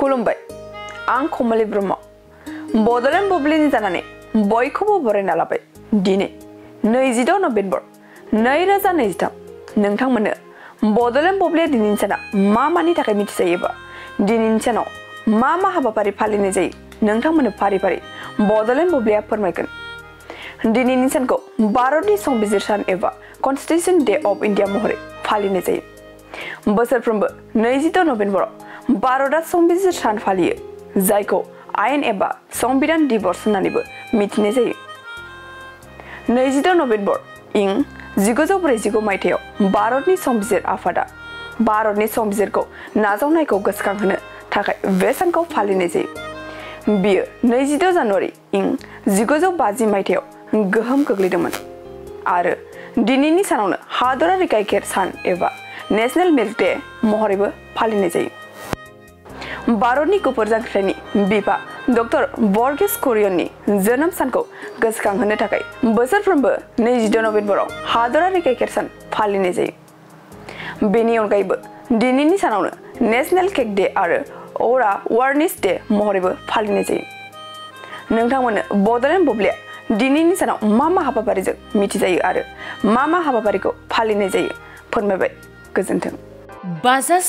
खुलुमबाय आं कमलि ब्रह्म बड'लेण्ड बुब्लिनि जानानै बयखौबो बरायना लाबाय दिनै 26 नभेम्बर 2023 नोंथांमोननो बड'लेण्ड बुब्लिया दिनैनि साना मानि थाखाय मिथिजायोबा दिनैनि सानाव मा हाबाफारि फालिनाय जायो नोंथांमोननो फारि फारि बड'लेण्ड बुब्लिया फोरमायगोन दिनैनि सानखौ भारतनि संबिजिर सान एबा कन्स्टिट्यूशन डे अफ इंडिया महरै फालिनाय जायो बोसोरफ्रोमबो 26 नभेम्बराव भारतआ संबिजिर सान फालियो जायखौ आयेन एबा संविधान दिवस होननानैबो मिथिनाय जायो 26 नभेम्बर इं 1949 मायथाइयाव भारतनि संबिजिर आफादा भारतनि संबिजिरखौ नाजावनायखौ गोसोखांहोनो थाखाय बे सानखौ फालिनाय जायो बियो 26 जानुवारि इं 1950 मायथाइयाव गोहोम गोग्लैदोंमोन आरो दिनैनि सानावनो हादरारि गाइखेर सान एबा नेशनेल मिल्क डे महरैबो फालिनाय जायो भारतनि गुफुर जांख्रिथायनि बिफा डक्टर वर्गीस कुरियननि जोनोम सानखौ गोसोखांहोनो थाखाय बोसोरफ्रोमबो 26 नभेम्बराव हादरारि गाइखेर सान फालिनाय जायो बेनि अनगायैबो दिनैनि सानावनो नेशनेल केक डे आरो अरा वारनिस डे महरैबो फालिनाय जायो नोंथांमोननो बड'लेण्ड बुब्लिया दिनैनि सानाव मा हाबाफारिजों मिथिजायो आरो मा हाबाफारिखौ फालिनाय जायो फोरमायबाय गोजोन्थों बाजाज